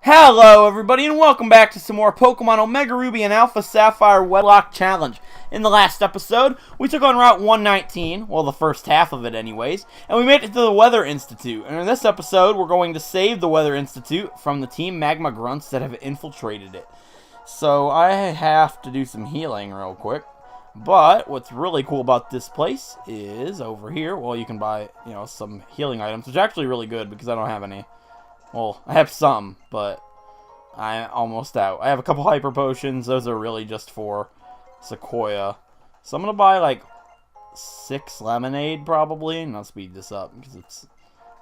Hello everybody and welcome back to some more Pokémon Omega Ruby and Alpha Sapphire Wedlocke Challenge. In the last episode, we took on Route 119, well the first half of it anyways, and we made it to the Weather Institute. And in this episode, we're going to save the Weather Institute from the Team Magma Grunts that have infiltrated it. So I have to do some healing real quick. But what's really cool about this place is over here, well you can buy, some healing items, which are actually really good because I don't have any. Well, I have some, but I'm almost out. I have a couple hyper potions. Those are really just for Sequoia. So I'm going to buy like 6 lemonade probably. And I'll speed this up because it's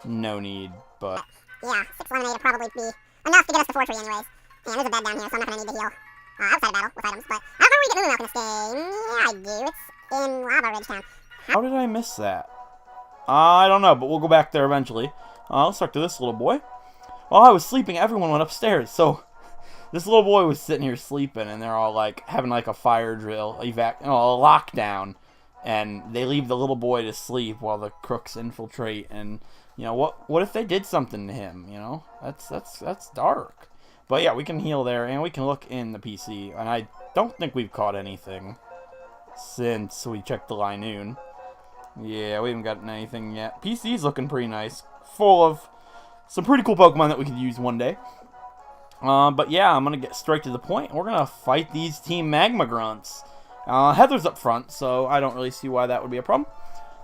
no need. But yeah, 6 lemonade would probably be enough to get us to Fortree anyways. And there's a bed down here, so I'm not going to need to heal outside of battle with items. But I don't know where we get Nuzlocke in this game. Yeah, I do. It's in Lava Ridge Town. How did I miss that? I don't know, but we'll go back there eventually. Let's talk to this little boy. While I was sleeping, everyone went upstairs, so this little boy was sitting here sleeping, and they're all, like, having, like, a fire drill, a lockdown, and they leave the little boy to sleep while the crooks infiltrate, and, what if they did something to him, That's dark. But, yeah, we can heal there, and we can look in the PC, and I don't think we've caught anything since we checked the Linoon. Yeah, we haven't gotten anything yet. PC's looking pretty nice, full of some pretty cool Pokemon that we could use one day. But yeah, I'm going to get straight to the point. We're going to fight these Team Magma Grunts. Heather's up front, so I don't really see why that would be a problem.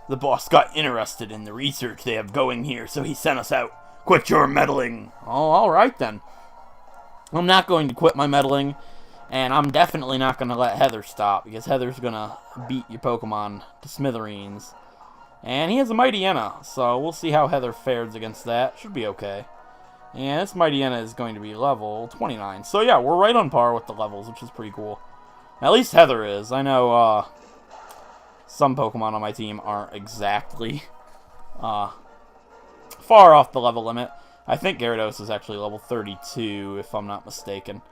The boss got interested in the research they have going here, so he sent us out. Quit your meddling. Oh, alright then. I'm not going to quit my meddling, and I'm definitely not going to let Heather stop, because Heather's going to beat your Pokemon to smithereens. And he has a Mightyena, so we'll see how Heather fares against that. Should be okay. And this Mightyena is going to be level 29. So yeah, we're right on par with the levels, which is pretty cool. At least Heather is. I know some Pokemon on my team aren't exactly far off the level limit. I think Gyarados is actually level 32, if I'm not mistaken.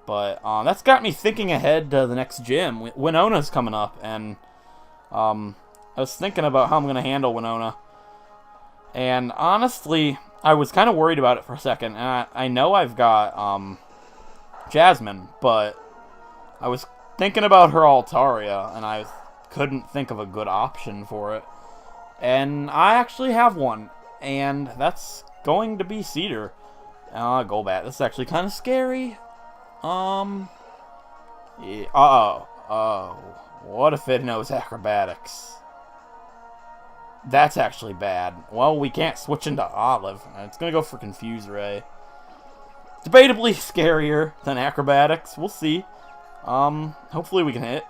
But that's got me thinking ahead to the next gym. Winona's coming up, and I was thinking about how I'm going to handle Winona. And honestly, I was kind of worried about it for a second. And I know I've got Jasmine, but I was thinking about her Altaria, and I couldn't think of a good option for it. And I actually have one, and that's going to be Cedar. Golbat. This is actually kind of scary. Yeah, what if it knows acrobatics? That's actually bad. Well, we can't switch into Olive. It's going to go for Confuse Ray. Debatably scarier than Acrobatics. We'll see. Hopefully we can hit.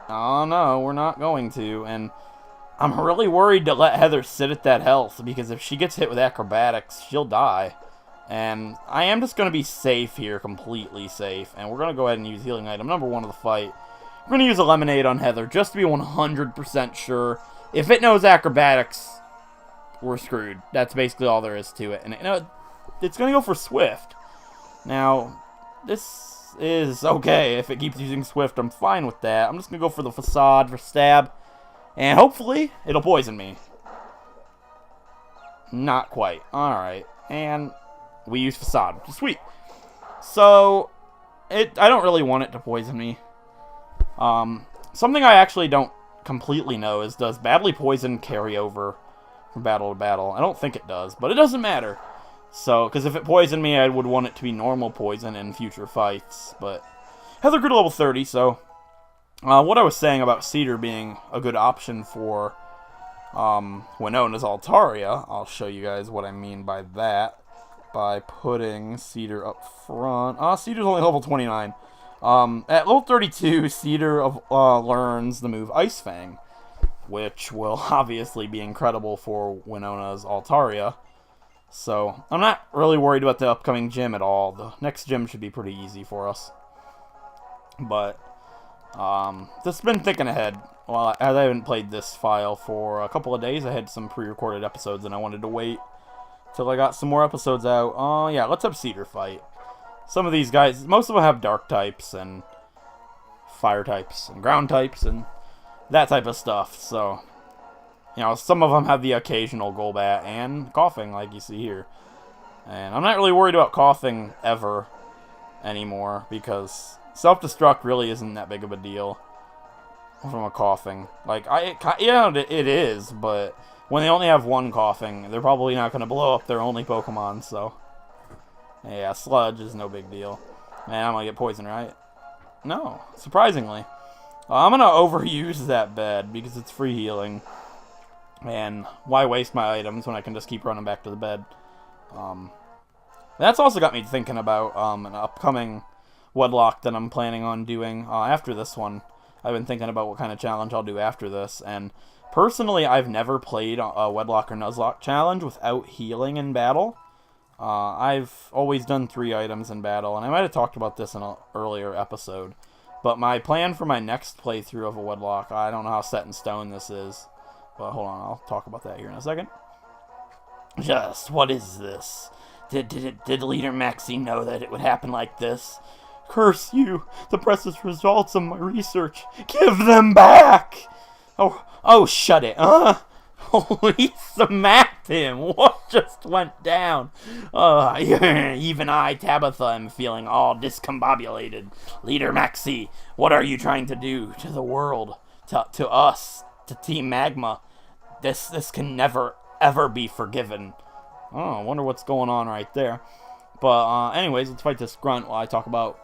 Oh, no, we're not going to. And I'm really worried to let Heather sit at that health, because if she gets hit with Acrobatics, she'll die. And I am just going to be safe here, completely safe. And we're going to go ahead and use healing item number 1 of the fight. We're going to use a Lemonade on Heather, just to be 100% sure. If it knows Acrobatics, we're screwed. That's basically all there is to it. And it's going to go for Swift. Now, this is okay. If it keeps using Swift, I'm fine with that. I'm just going to go for the Facade for Stab. And hopefully, it'll poison me. Not quite. Alright. And we use Facade, which is sweet. So, I don't really want it to poison me. Something I actually don't completely know is, does Badly Poison carry over from battle to battle? I don't think it does, but it doesn't matter. So, because if it poisoned me, I would want it to be normal poison in future fights. But Heather grew to level 30, so what I was saying about Cedar being a good option for Winona's Altaria, I'll show you guys what I mean by that by putting Cedar up front. Cedar's only level 29. At level 32, Cedar learns the move Ice Fang, which will obviously be incredible for Winona's Altaria. So, I'm not really worried about the upcoming gym at all. The next gym should be pretty easy for us. But, just been thinking ahead. Well, as I haven't played this file for a couple of days, I had some pre-recorded episodes and I wanted to wait till I got some more episodes out. Yeah, let's have Cedar fight. Some of these guys, most of them have dark types and fire types and ground types and that type of stuff. So, some of them have the occasional Golbat and Coughing, like you see here. And I'm not really worried about coughing ever anymore, because self-destruct really isn't that big of a deal from a coughing. Like, it is, but when they only have one coughing, they're probably not going to blow up their only Pokemon, so... Yeah, sludge is no big deal. Man, I'm going to get poisoned, right? No, surprisingly. I'm going to overuse that bed because it's free healing. And why waste my items when I can just keep running back to the bed? That's also got me thinking about an upcoming Wedlocke that I'm planning on doing after this one. I've been thinking about what kind of challenge I'll do after this. And personally, I've never played a Wedlocke or Nuzlocke challenge without healing in battle. I've always done 3 items in battle, and I might have talked about this in an earlier episode. But my plan for my next playthrough of a Wedlocke, I don't know how set in stone this is. But hold on, I'll talk about that here in a second. What is this? Did Leader Maxie know that it would happen like this? Curse you! The precious results of my research. Give them back! Oh, shut it, Holy smacked him! What just went down? Even I, Tabitha, am feeling all discombobulated. Leader Maxie, what are you trying to do to the world? To us? To Team Magma? This can never, ever be forgiven. Oh, I wonder what's going on right there. But, anyways, let's fight this grunt while I talk about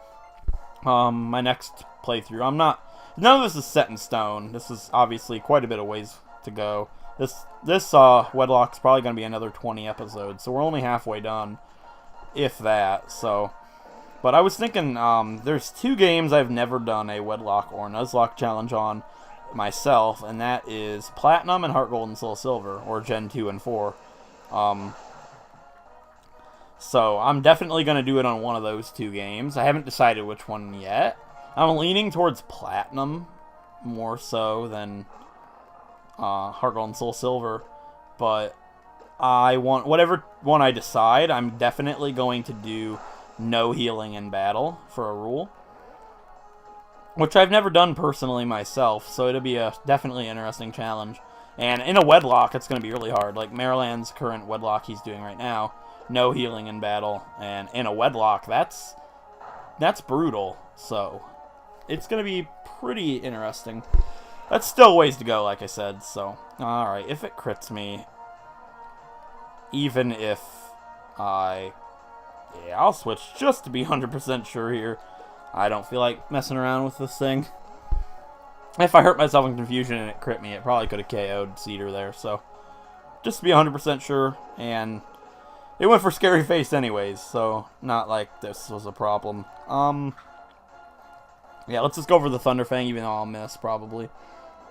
my next playthrough. None of this is set in stone. This is obviously quite a bit of ways to go. This Wedlocke's probably going to be another 20 episodes, so we're only halfway done, if that. So, but I was thinking, there's 2 games I've never done a Wedlocke or Nuzlocke challenge on myself, and that is Platinum and Heart Gold and Soul Silver, or Gen 2 and 4. So I'm definitely going to do it on one of those 2 games. I haven't decided which one yet. I'm leaning towards Platinum more so than Heart Gold and Soul Silver, but whatever one I decide, I'm definitely going to do no healing in battle for a rule, which I've never done personally myself, so it'll be a definitely interesting challenge. And in a Wedlocke, it's going to be really hard. Like Maryland's current Wedlocke he's doing right now, no healing in battle, and in a Wedlocke, that's brutal. So it's going to be pretty interesting. That's still ways to go, like I said, so... Alright, if it crits me... Even if I... Yeah, I'll switch just to be 100% sure here. I don't feel like messing around with this thing. If I hurt myself in confusion and it crit me, it probably could have KO'd Cedar there, so... Just to be 100% sure, and... It went for Scary Face anyways, so... Not like this was a problem. Yeah, let's just go for the Thunderfang, even though I'll miss, probably.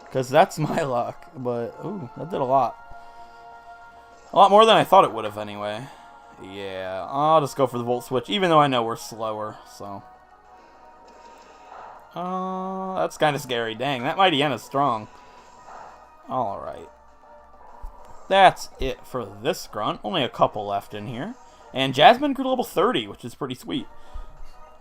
Because that's my luck. But, ooh, that did a lot. A lot more than I thought it would have, anyway. Yeah, I'll just go for the Volt Switch, even though I know we're slower, so. That's kind of scary. Dang, that Mightyena is strong. Alright. That's it for this grunt. Only a couple left in here. And Jasmine grew to level 30, which is pretty sweet.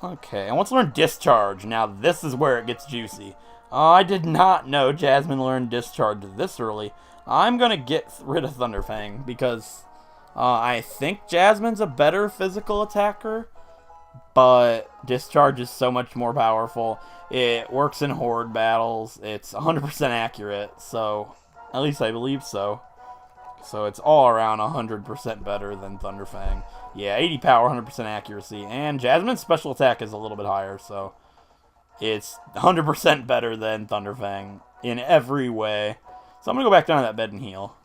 Okay, I want to learn Discharge. Now, this is where it gets juicy. I did not know Jasmine learned Discharge this early. I'm going to get rid of Thunderfang because I think Jasmine's a better physical attacker, but Discharge is so much more powerful. It works in horde battles. It's 100% accurate, so at least I believe so. So it's all around 100% better than Thunderfang. Yeah, 80 power, 100% accuracy. And Jasmine's special attack is a little bit higher, so it's 100% better than Thunderfang in every way. So I'm going to go back down to that bed and heal.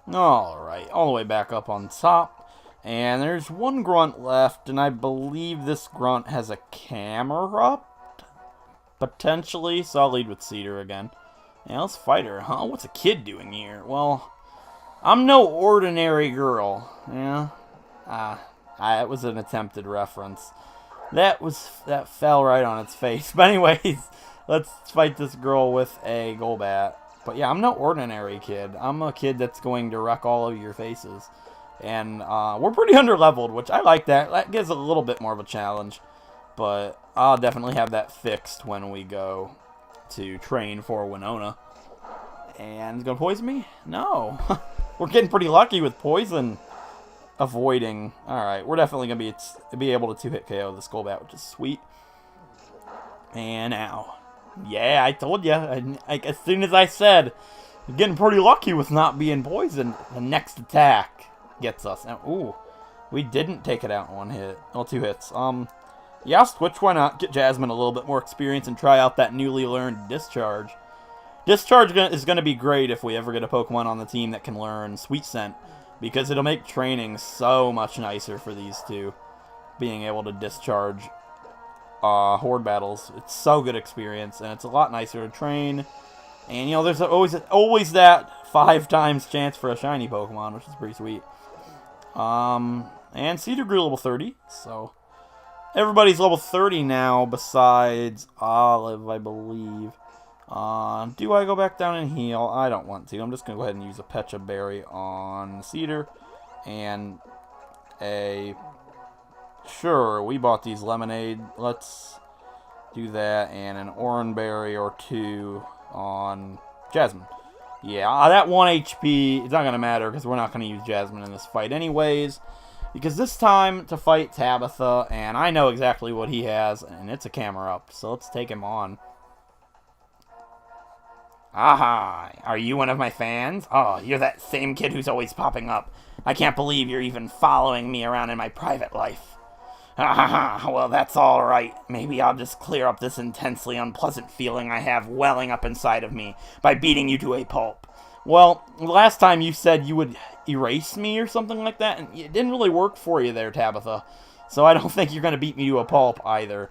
Alright, all the way back up on top. And there's one grunt left, and I believe this grunt has a Camerupt? Potentially, so I'll lead with Cedar again. Yeah, let's fight her, huh? What's a kid doing here? Well, I'm no ordinary girl. Yeah. It was an attempted reference. That fell right on its face. But anyways, let's fight this girl with a Golbat. But yeah, I'm no ordinary kid. I'm a kid that's going to wreck all of your faces. And we're pretty under-leveled, which I like that. That gives a little bit more of a challenge. But I'll definitely have that fixed when we go to train for Winona. And it's going to poison me? No. We're getting pretty lucky with poison avoiding. Alright, we're definitely going to be able to 2-hit KO this Golbat, which is sweet. And ow. Yeah, I told you. As soon as I said, I'm getting pretty lucky with not being poisoned. The next attack gets us. And, ooh, we didn't take it out in 1 hit. Well, 2 hits. Yeah, switch, why not? Get Jasmine a little bit more experience and try out that newly learned Discharge. Discharge is going to be great if we ever get a Pokemon on the team that can learn Sweet Scent, because it'll make training so much nicer for these two, being able to discharge horde battles. It's so good experience, and it's a lot nicer to train. And, you know, there's always that 5 times chance for a shiny Pokemon, which is pretty sweet. And Cedar grew level 30, so everybody's level 30 now besides Olive, I believe. Do I go back down and heal? I don't want to. I'm just going to go ahead and use a Pecha Berry on Cedar. And sure, we bought these Lemonade. Let's do that. And an Oran Berry or 2 on Jasmine. Yeah, that 1 HP, it's not going to matter because we're not going to use Jasmine in this fight anyways. Because this time to fight Tabitha, and I know exactly what he has, and it's a camera up. So let's take him on. Aha! Are you one of my fans? Oh, you're that same kid who's always popping up. I can't believe you're even following me around in my private life. Ah, well, that's all right. Maybe I'll just clear up this intensely unpleasant feeling I have welling up inside of me by beating you to a pulp. Well, last time you said you would erase me or something like that, and it didn't really work for you there, Tabitha. So I don't think you're going to beat me to a pulp either.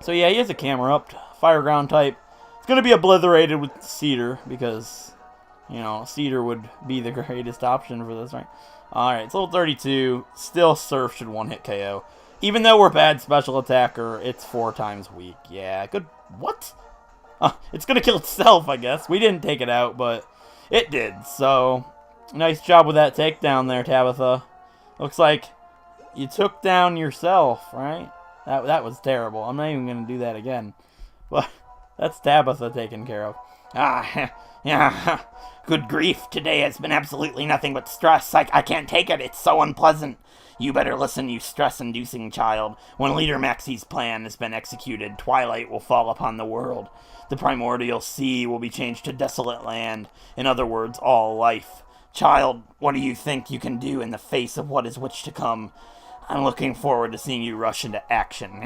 So yeah, he has a camera up, fire ground type. It's going to be obliterated with Cedar because, you know, Cedar would be the greatest option for this, right? Alright, it's level 32. Still Surf should 1-hit KO. Even though we're bad special attacker, it's 4 times weak. Yeah, good. What? It's going to kill itself, I guess. We didn't take it out, but it did. So, nice job with that takedown there, Tabitha. Looks like you took down yourself, right? That was terrible. I'm not even going to do that again. But that's Tabitha taken care of. Yeah. Good grief. Today has been absolutely nothing but stress. I can't take it. It's so unpleasant. You better listen, you stress-inducing child. When Leader Maxie's plan has been executed, twilight will fall upon the world. The primordial sea will be changed to desolate land. In other words, all life. Child, what do you think you can do in the face of what is which to come? I'm looking forward to seeing you rush into action.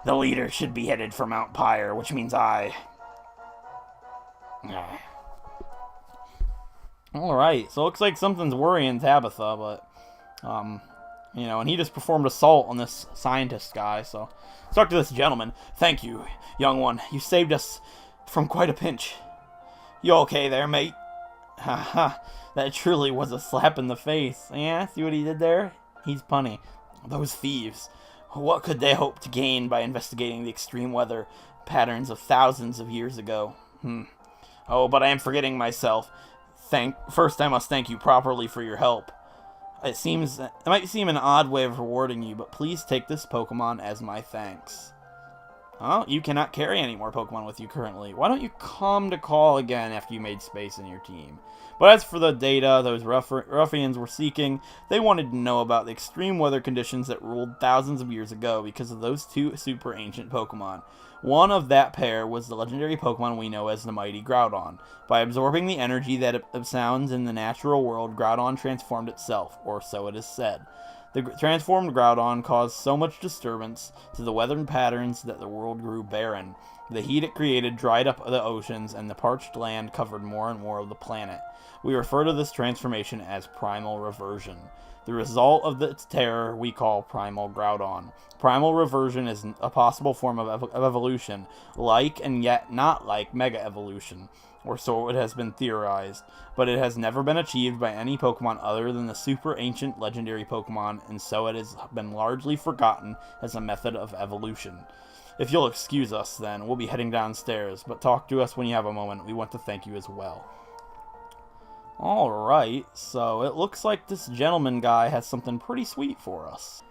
The leader should be headed for Mount Pyre, which means Alright, so it looks like something's worrying Tabitha, but, you know, and he just performed assault on this scientist guy, so let's talk to this gentleman. Thank you, young one. You saved us from quite a pinch. You okay there, mate? Haha, that truly was a slap in the face. Yeah, see what he did there? He's punny. Those thieves. What could they hope to gain by investigating the extreme weather patterns of thousands of years ago? Oh, but I am forgetting myself. First, I must thank you properly for your help. It might seem an odd way of rewarding you, but please take this Pokemon as my thanks. Oh, you cannot carry any more Pokemon with you currently. Why don't you come to call again after you made space in your team? But as for the data those ruffians were seeking, they wanted to know about the extreme weather conditions that ruled thousands of years ago because of those 2 super ancient Pokemon. One of that pair was the legendary Pokemon we know as the mighty Groudon. By absorbing the energy that sounds in the natural world, Groudon transformed itself, or so it is said. The transformed Groudon caused so much disturbance to the weather patterns that the world grew barren. The heat it created dried up the oceans, and the parched land covered more and more of the planet. We refer to this transformation as primal reversion. The result of its terror we call primal Groudon. Primal reversion is a possible form of evolution, like and yet not like Mega Evolution, or so it has been theorized, but it has never been achieved by any Pokemon other than the super ancient legendary Pokemon, and so it has been largely forgotten as a method of evolution. If you'll excuse us, then, we'll be heading downstairs, but talk to us when you have a moment. We want to thank you as well. Alright, so it looks like this gentleman guy has something pretty sweet for us.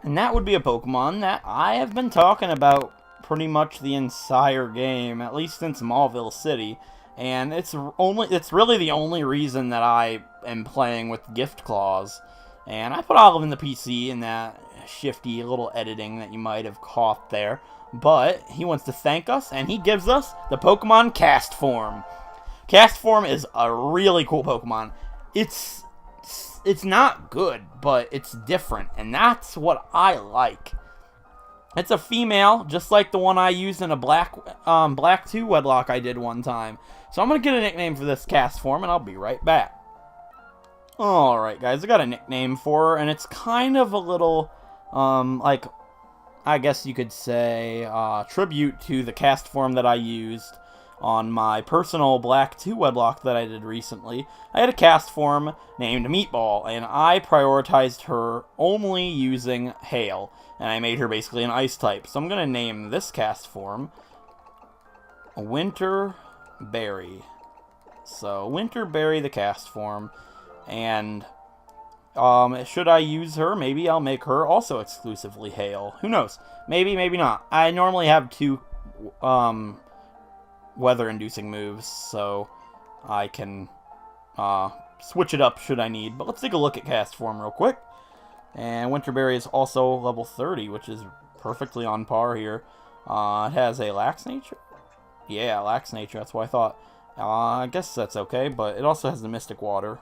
And that would be a Pokemon that I have been talking about pretty much the entire game, at least since Mauville City, And it's really the only reason that I am playing with gift claws. And I put Olive in the PC in that shifty little editing that you might have caught there. But he wants to thank us, and he gives us the Pokemon Castform. Castform is a really cool Pokemon. It's not good, but it's different, and that's what I like. It's a female, just like the one I used in a Black 2 Wedlocke I did one time. So I'm going to get a nickname for this Castform, and I'll be right back. Alright guys, I got a nickname for her, and it's kind of a little, like, I guess you could say, tribute to the Castform that I used on my personal Black 2 Wedlocke that I did recently. I had a Castform named Meatball, and I prioritized her only using Hail, and I made her basically an Ice type. So I'm going to name this Castform Winter Berry. So, Winter Berry the Castform, and should I use her, maybe I'll make her also exclusively Hail. Who knows? Maybe, maybe not. I normally have 2 weather-inducing moves, so I can switch it up should I need. But let's take a look at Castform real quick. And Winterberry is also level 30, which is perfectly on par here. It has a Lax Nature? Yeah, Lax Nature, that's what I thought. I guess that's okay, but it also has the Mystic Water.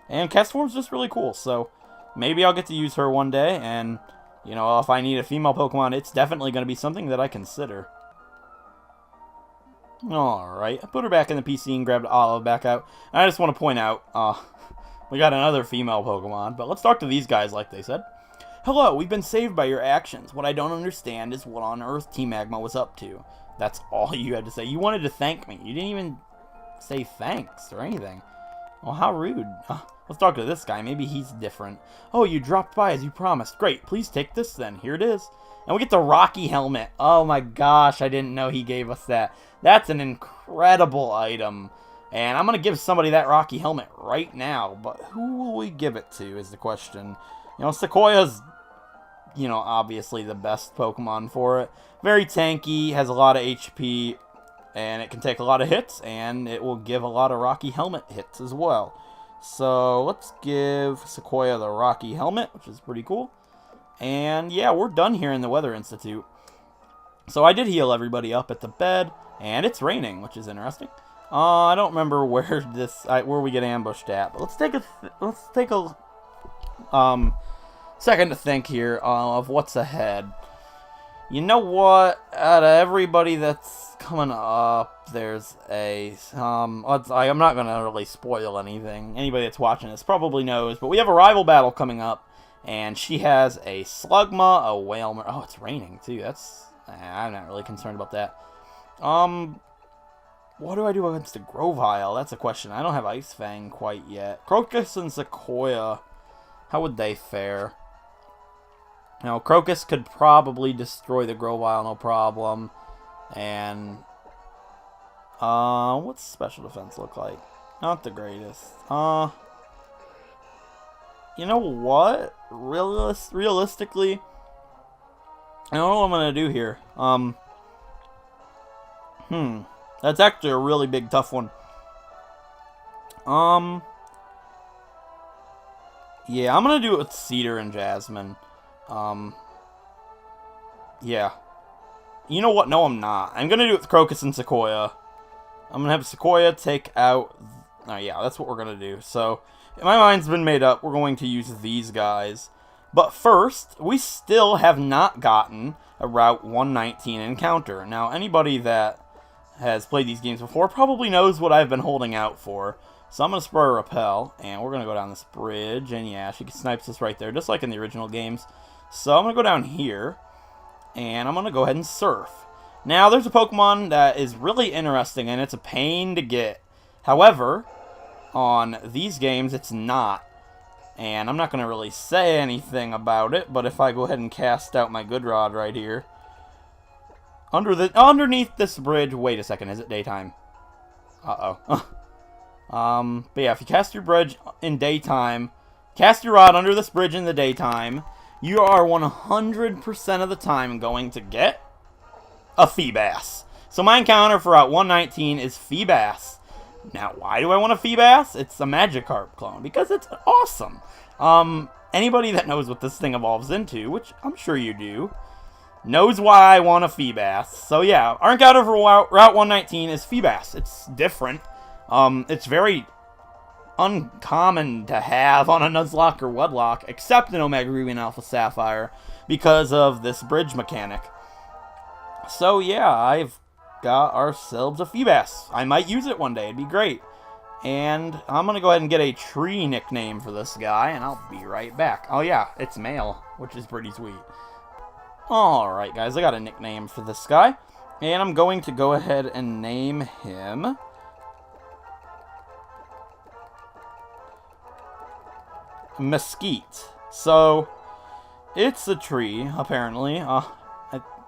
And Castform's just really cool, so maybe I'll get to use her one day, and, you know, if I need a female Pokemon, it's definitely going to be something that I consider. Alright, I put her back in the PC and grabbed Olive back out. And I just want to point out, we got another female Pokemon, but let's talk to these guys like they said. Hello, we've been saved by your actions. What I don't understand is what on earth Team Magma was up to. That's all you had to say. You wanted to thank me. You didn't even say thanks or anything. Well, how rude. Let's talk to this guy. Maybe he's different. Oh, you dropped by as you promised. Great, please take this then. Here it is. And we get the Rocky Helmet. Oh my gosh, I didn't know he gave us that. That's an incredible item. And I'm going to give somebody that Rocky Helmet right now. But who will we give it to is the question. You know, Sequoia's, you know, obviously the best Pokemon for it. Very tanky, has a lot of HP, and it can take a lot of hits, and it will give a lot of Rocky Helmet hits as well. So let's give Sequoia the Rocky Helmet, which is pretty cool. And yeah, we're done here in the Weather Institute. So I did heal everybody up at the bed, and it's raining, which is interesting. I don't remember where where we get ambushed at, but let's take a second to think here of what's ahead. You know what? Out of everybody that's coming up, there's a I'm not gonna really spoil anything. Anybody that's watching this probably knows, but we have a rival battle coming up, and she has a Slugma, a Whalmer. Oh, it's raining too. I'm not really concerned about that. What do I do against a Grovyle? That's a question. I don't have Ice Fang quite yet. Crocus and Sequoia, how would they fare? Now, Crocus could probably destroy the Grovyle, no problem. And, what's special defense look like? Not the greatest. You know what? Realistically, I don't know what I'm gonna do here. That's actually a really big, tough one. Yeah, I'm gonna do it with Cedar and Jasmine. Yeah. You know what? No, I'm not. I'm gonna do it with Crocus and Sequoia. I'm gonna have Sequoia take out... Oh, yeah, that's what we're gonna do. So, my mind's been made up. We're going to use these guys. But first, we still have not gotten a Route 119 encounter. Now, anybody that has played these games before probably knows what I've been holding out for. So I'm going to spur Repel, and we're going to go down this bridge, and yeah, she snipes us right there, just like in the original games. So I'm going to go down here, and I'm going to go ahead and Surf. Now, there's a Pokemon that is really interesting, and it's a pain to get. However, on these games, it's not. And I'm not going to really say anything about it, but if I go ahead and cast out my Good Rod right here, underneath this bridge, wait a second, is it daytime? Uh-oh. But yeah, if you cast your bridge in daytime, cast your rod under this bridge in the daytime, you are 100% of the time going to get a Feebas. So my encounter for Route 119 is Feebas. Now, why do I want a Feebas? It's a Magikarp clone, because it's awesome. Anybody that knows what this thing evolves into, which I'm sure you do, knows why I want a Feebas. So yeah, our encounter for Route 119 is Feebas. It's different. It's very uncommon to have on a Nuzlocke or Wedlocke, except in Omega Ruby and Alpha Sapphire, because of this bridge mechanic. So yeah, I've got ourselves a Feebas. I might use it one day. It'd be great. And I'm going to go ahead and get a tree nickname for this guy, and I'll be right back. Oh yeah, it's male, which is pretty sweet. Alright guys, I got a nickname for this guy. And I'm going to go ahead and name him Mesquite. So, it's a tree, apparently. I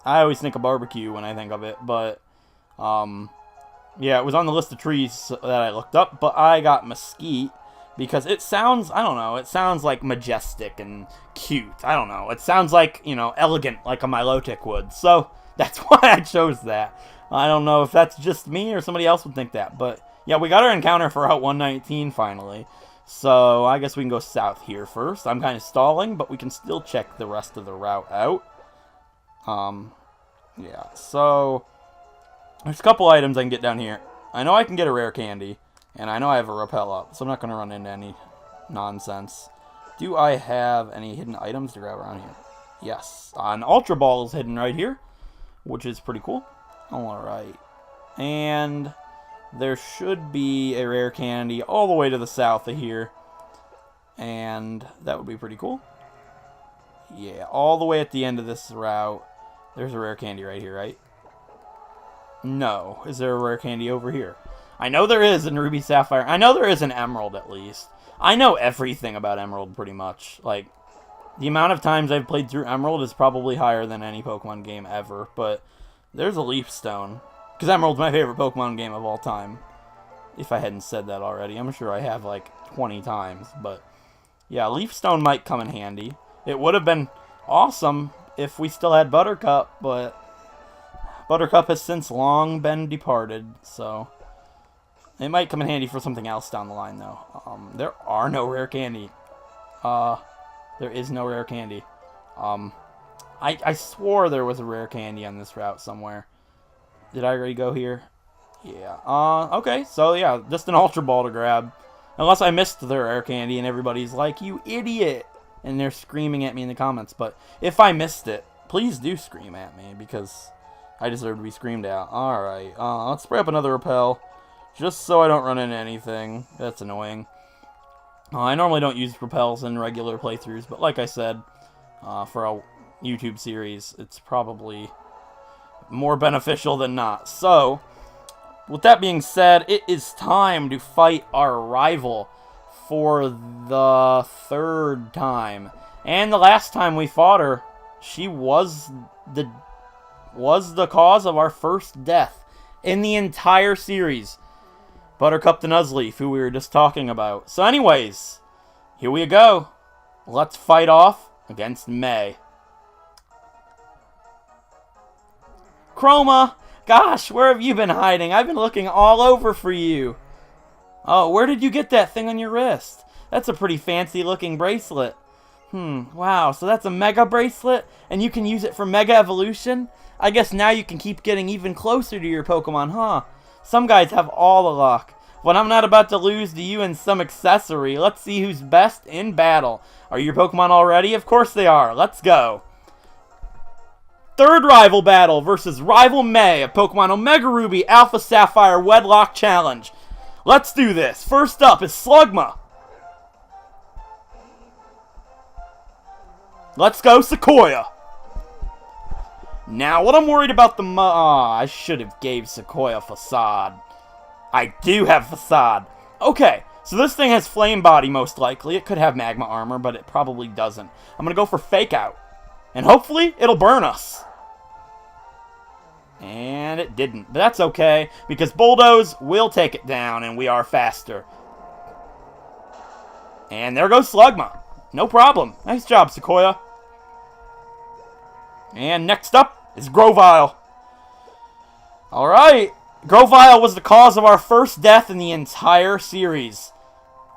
always think of barbecue when I think of it, but yeah, it was on the list of trees that I looked up, but I got Mesquite because it sounds, I don't know, it sounds like majestic and cute. I don't know. It sounds like, you know, elegant, like a Milotic would. So, that's why I chose that. I don't know if that's just me or somebody else would think that, but yeah, we got our encounter for Route 119 finally. So, I guess we can go south here first. I'm kind of stalling, but we can still check the rest of the route out. Yeah, so there's a couple items I can get down here. I know I can get a rare candy, and I know I have a rappel up, so I'm not going to run into any nonsense. Do I have any hidden items to grab around here? Yes, an Ultra Ball is hidden right here, which is pretty cool. Alright, and there should be a rare candy all the way to the south of here, and that would be pretty cool. Yeah, all the way at the end of this route, there's a rare candy right here, right? No. Is there a rare candy over here? I know there is in Ruby Sapphire. I know there is in Emerald, at least. I know everything about Emerald, pretty much. Like, the amount of times I've played through Emerald is probably higher than any Pokemon game ever. But there's a Leaf Stone. Because Emerald's my favorite Pokemon game of all time. If I hadn't said that already. I'm sure I have, like, 20 times. But, yeah, Leaf Stone might come in handy. It would have been awesome if we still had Buttercup, but Buttercup has since long been departed, so it might come in handy for something else down the line, though. There are no rare candy. There is no rare candy. I swore there was a rare candy on this route somewhere. Did I already go here? Yeah. Okay, so yeah, just an Ultra Ball to grab. Unless I missed the rare candy and everybody's like, you idiot! And they're screaming at me in the comments. But if I missed it, please do scream at me, because I deserve to be screamed at. Alright, let's spray up another repel, just so I don't run into anything. That's annoying. I normally don't use repels in regular playthroughs, but like I said, for a YouTube series, it's probably more beneficial than not. So, with that being said, it is time to fight our rival for the third time. And the last time we fought her, she was the cause of our first death in the entire series. Buttercup the Nuzleaf, who we were just talking about. So anyways, here we go. Let's fight off against May. Chroma! Gosh, where have you been hiding? I've been looking all over for you. Oh, where did you get that thing on your wrist? That's a pretty fancy looking bracelet. Wow, so that's a Mega Bracelet? And you can use it for Mega Evolution? I guess now you can keep getting even closer to your Pokemon, huh? Some guys have all the luck. But I'm not about to lose to you in some accessory. Let's see who's best in battle. Are your Pokemon all ready? Of course they are. Let's go. Third rival battle versus rival May of Pokemon Omega Ruby Alpha Sapphire Wedlocke Challenge. Let's do this. First up is Slugma. Let's go Sequoia. Now, what I'm worried about I should have gave Sequoia Facade. I do have Facade. Okay, so this thing has Flame Body most likely. It could have Magma Armor, but it probably doesn't. I'm going to go for Fake Out. And hopefully, it'll burn us. And it didn't. But that's okay, because Bulldoze will take it down, and we are faster. And there goes Slugma. No problem. Nice job, Sequoia. And next up is Grovyle. Alright. Grovyle was the cause of our first death in the entire series.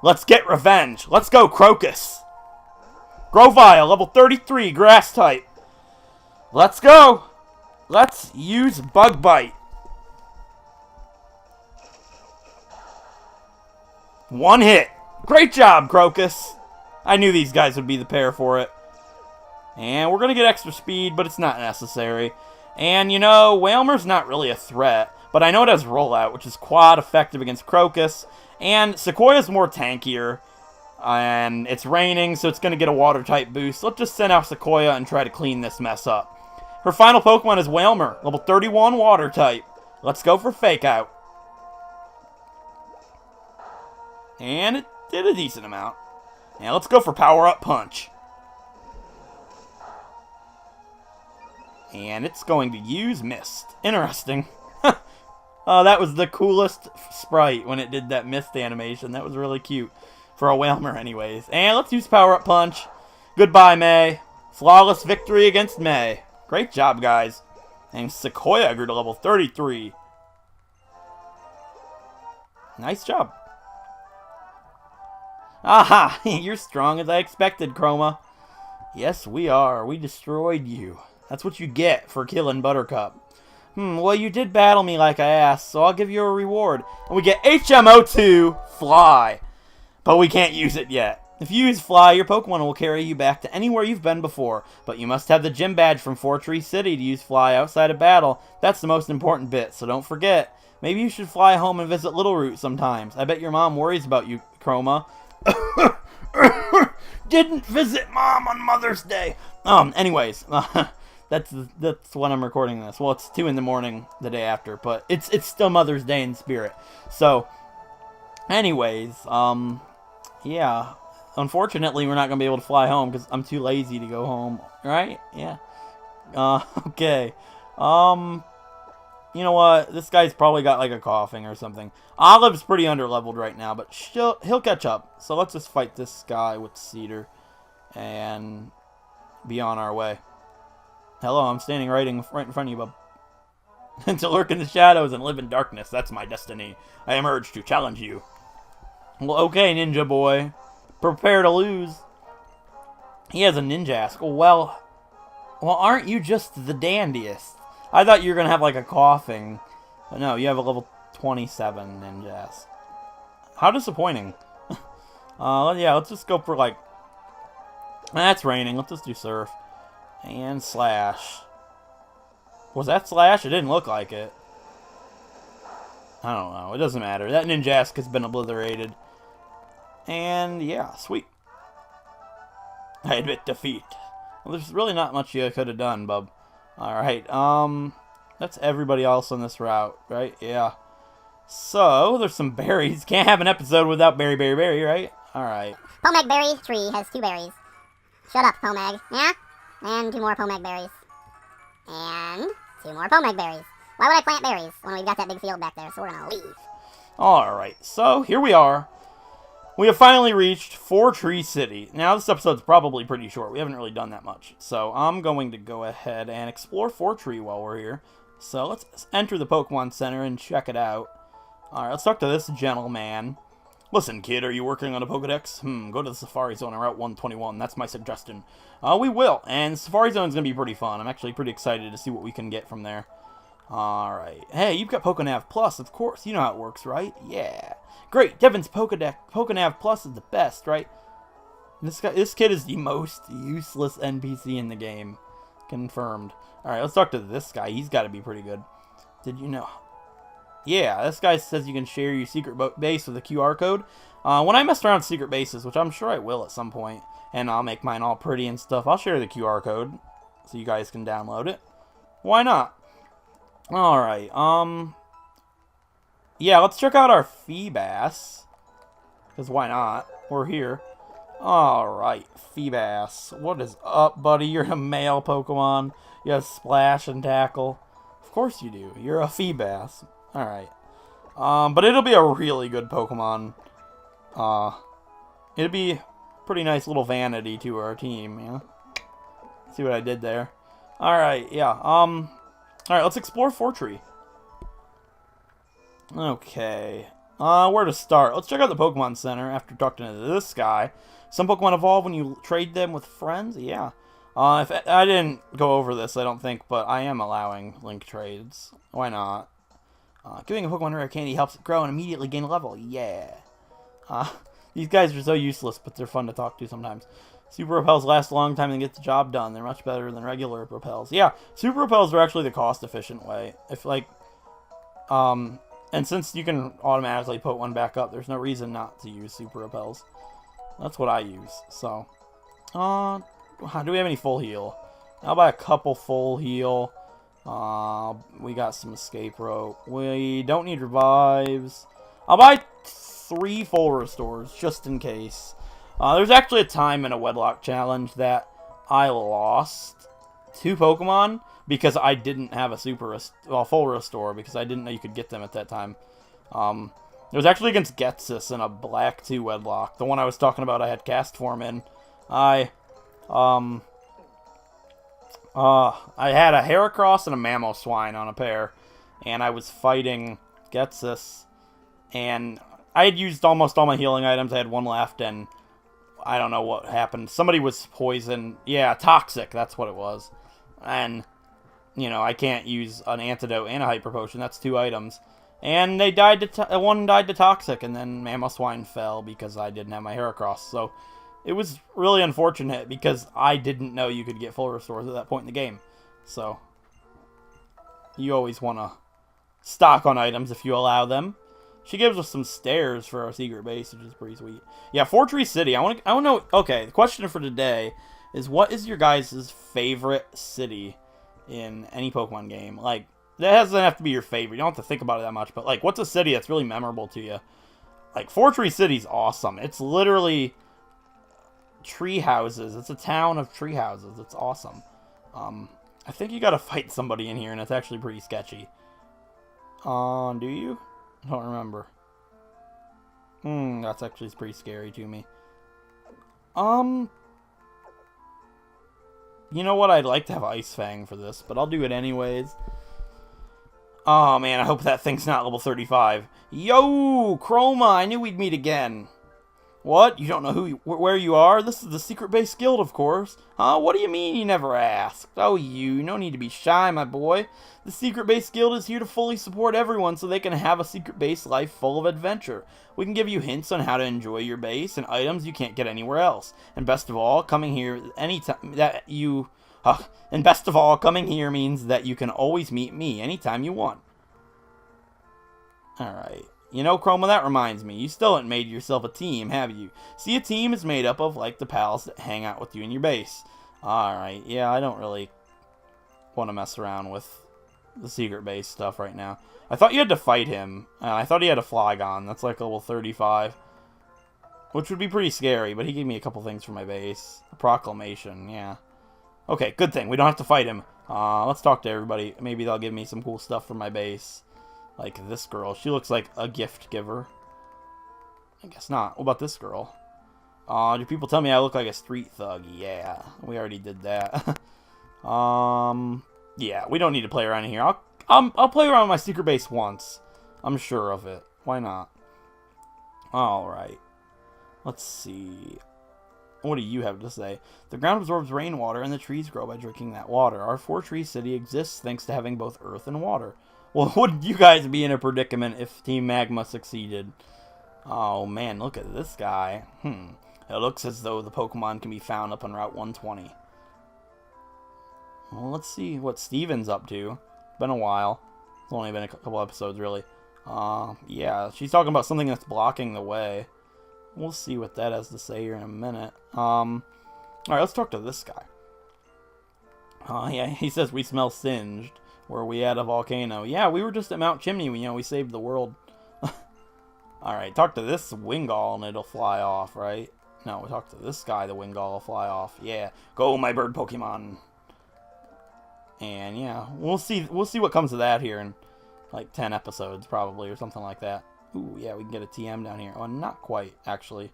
Let's get revenge. Let's go, Crocus. Grovyle, level 33, grass type. Let's go. Let's use Bug Bite. One hit. Great job, Crocus. I knew these guys would be the pair for it. And we're going to get extra speed, but it's not necessary. And, you know, Whalmer's not really a threat, but I know it has Rollout, which is quad effective against Crocus. And Sequoia's more tankier. And it's raining, so it's going to get a water-type boost. Let's just send out Sequoia and try to clean this mess up. Her final Pokemon is Whalmer, level 31 water-type. Let's go for Fake Out. And it did a decent amount. Now let's go for Power Up Punch. And it's going to use Mist. Interesting. Oh, that was the coolest sprite when it did that Mist animation. That was really cute. For a Whalmer anyways. And let's use Power Up Punch. Goodbye, May. Flawless victory against May. Great job, guys. And Sequoia grew to level 33. Nice job. Aha! You're strong as I expected, Chroma. Yes, we are. We destroyed you. That's what you get for killing Buttercup. Well, you did battle me like I asked, so I'll give you a reward. And we get HMO2 Fly. But we can't use it yet. If you use Fly, your Pokemon will carry you back to anywhere you've been before. But you must have the gym badge from Fortree City to use Fly outside of battle. That's the most important bit, so don't forget. Maybe you should fly home and visit Little Root sometimes. I bet your mom worries about you, Chroma. Didn't visit Mom on Mother's Day. Anyways, that's when I'm recording this. Well, it's 2 in the morning the day after, but it's still Mother's Day in spirit. So, anyways, yeah. Unfortunately, we're not gonna be able to fly home because I'm too lazy to go home. Right? Yeah. Okay. You know what? This guy's probably got like a coughing or something. Olive's pretty underleveled right now, but he'll catch up. So let's just fight this guy with Cedar and be on our way. Hello, I'm standing right in front of you, bub. To lurk in the shadows and live in darkness, that's my destiny. I am urged to challenge you. Well, okay, ninja boy. Prepare to lose. He has a ninja ask. Well, aren't you just the dandiest? I thought you were going to have like a coughing. But no, you have a level 27 ninja ask. How disappointing. Yeah, let's just go for like... That's raining. Let's just do Surf. And Slash. Was that Slash? It didn't look like it. I don't know. It doesn't matter. That Ninjask has been obliterated. And yeah, sweet. I admit defeat. Well, there's really not much you could have done, bub. Alright, that's everybody else on this route, right? Yeah. So, there's some berries. Can't have an episode without berry, right? Alright. Pomeg berry tree has 2 berries. Shut up, Pomeg. Yeah? And 2 more Pomeg berries. And 2 more Pomeg berries. Why would I plant berries when we've got that big field back there? So we're gonna leave. Alright, so here we are. We have finally reached Fortree City. Now, this episode's probably pretty short. We haven't really done that much. So, I'm going to go ahead and explore Fortree while we're here. So, let's enter the Pokemon Center and check it out. Alright, let's talk to this gentleman. Listen, kid, are you working on a Pokedex? Go to the Safari Zone on Route 121. That's my suggestion. We will. And Safari Zone's going to be pretty fun. I'm actually pretty excited to see what we can get from there. Alright. Hey, you've got Pokenav Plus, of course. You know how it works, right? Yeah. Great. Devin's Pokenav Plus is the best, right? This kid is the most useless NPC in the game. Confirmed. Alright, let's talk to this guy. He's got to be pretty good. Did you know? Yeah, this guy says you can share your secret base with a QR code. When I mess around with secret bases, which I'm sure I will at some point, and I'll make mine all pretty and stuff, I'll share the QR code so you guys can download it. Why not? Alright, yeah, let's check out our Feebas. Because why not? We're here. Alright, Feebas. What is up, buddy? You're a male Pokemon. You have Splash and Tackle. Of course you do. You're a Feebas. Alright. But it'll be a really good Pokemon. It'll be a pretty nice little vanity to our team, yeah? See what I did there? Alright, yeah. Alright, let's explore Fortree. Okay. Where to start? Let's check out the Pokemon Center after talking to this guy. Some Pokemon evolve when you trade them with friends? Yeah. If I didn't go over this, I don't think, but I am allowing link trades. Why not? Giving a Pokemon rare candy helps it grow and immediately gain a level. Yeah. These guys are so useless, but they're fun to talk to sometimes. Super Repels last a long time and get the job done. They're much better than regular Repels. Yeah, Super Repels are actually the cost-efficient way. If, like, and since you can automatically put one back up, there's no reason not to use Super Repels. That's what I use, so. Do we have any full heal? I'll buy a couple full heal. We got some escape rope. We don't need revives. I'll buy 3 full restores, just in case. There's actually a time in a Wedlocke challenge that I lost 2 Pokemon because I didn't have a full restore because I didn't know you could get them at that time. It was actually against Getsis in a Black 2 Wedlocke. The one I was talking about I had cast form in. I had a Heracross and a Mamoswine on a pair, and I was fighting Getsis, and I had used almost all my healing items. I had 1 left, and I don't know what happened. Somebody was poisoned. Yeah, toxic, that's what it was. And, you know, I can't use an antidote and a hyper potion. That's 2 items. And they died to one died to toxic, and then Mamoswine fell because I didn't have my Heracross. So it was really unfortunate because I didn't know you could get full restores at that point in the game. So you always want to stock on items if you allow them. She gives us some stairs for our secret base, which is pretty sweet. Yeah, Fortree City. I want to know. Okay, the question for today is, what is your guys' favorite city in any Pokemon game? Like, that doesn't have to be your favorite. You don't have to think about it that much. But, like, what's a city that's really memorable to you? Like, Fortree City's awesome. It's literally tree houses. It's a town of tree houses. It's awesome. I think you gotta fight somebody in here, and it's actually pretty sketchy. Do you? I don't remember. That's actually pretty scary to me. You know what? I'd like to have Ice Fang for this, but I'll do it anyways. Oh, man, I hope that thing's not level 35. Yo, Chroma, I knew we'd meet again. What? You don't know where you are? This is the Secret Base Guild, of course. Huh? What do you mean you never asked? Oh, no need to be shy, my boy. The Secret Base Guild is here to fully support everyone so they can have a secret base life full of adventure. We can give you hints on how to enjoy your base and items you can't get anywhere else. And best of all, coming here anytime that you... and best of all, coming here means that you can always meet me anytime you want. Alright. You know, Chroma, that reminds me. You still haven't made yourself a team, have you? See, a team is made up of, like, the pals that hang out with you in your base. Alright, yeah, I don't really want to mess around with the secret base stuff right now. I thought you had to fight him. I thought he had a Flygon. That's, like, level 35. Which would be pretty scary, but he gave me a couple things for my base. A proclamation, yeah. Okay, good thing. We don't have to fight him. Let's talk to everybody. Maybe they'll give me some cool stuff for my base. Like this girl. She looks like a gift giver. I guess not. What about this girl? Do people tell me I look like a street thug? Yeah, we already did that. Yeah, we don't need to play around in here. I'll play around with my secret base once. I'm sure of it. Why not? Alright. Let's see. What do you have to say? The ground absorbs rainwater and the trees grow by drinking that water. Our Fortree City exists thanks to having both earth and water. Well, wouldn't you guys be in a predicament if Team Magma succeeded? Oh, man, look at this guy. It looks as though the Pokemon can be found up on Route 120. Well, let's see what Steven's up to. Been a while. It's only been a couple episodes, really. Yeah, she's talking about something that's blocking the way. We'll see what that has to say here in a minute. Alright, let's talk to this guy. Yeah, he says we smell singed. Were we at a volcano? Yeah, we were just at Mount Chimney. We saved the world. Alright, talk to this Wingull and it'll fly off, right? No, we talk to this guy, the Wingull will fly off. Yeah, go my bird Pokemon. And yeah, we'll see what comes of that here in like 10 episodes probably or something like that. Ooh, yeah, we can get a TM down here. Oh, not quite, actually.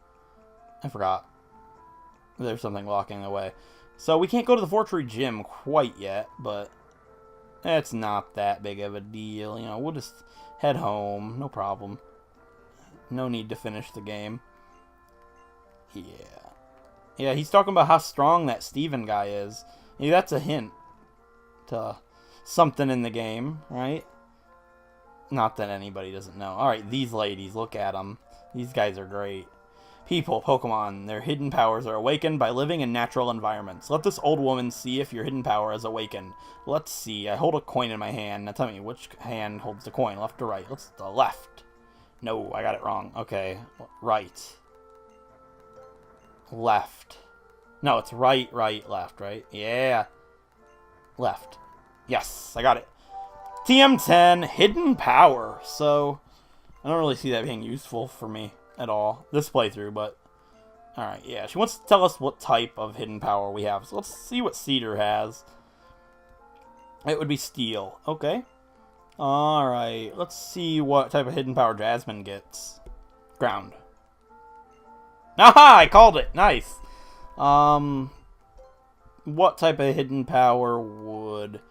I forgot. There's something blocking the way. So we can't go to the Fortree Gym quite yet, but it's not that big of a deal. We'll just Head home. No problem. No need to finish the game. Yeah. Yeah, he's talking about how strong that Steven guy is. Maybe that's a hint to something in the game, right? Not that anybody doesn't know. Alright, these ladies, look at them. These guys are great. People, Pokemon, their hidden powers are awakened by living in natural environments. Let this old woman see if your hidden power is awakened. Let's see. I hold a coin in my hand. Now tell me, which hand holds the coin? Left or right? Let's the left. No, I got it wrong. Okay. Right. Left. No, it's right, left, right? Yeah. Left. Yes, I got it. TM10, hidden power. So, I don't really see that being useful for me at all this playthrough, but alright, yeah, she wants to tell us what type of hidden power we have, so let's see what Cedar has. It would be steel. Okay, alright, let's see what type of hidden power Jasmine gets. Ground. Aha, I called it. Nice. What type of hidden power would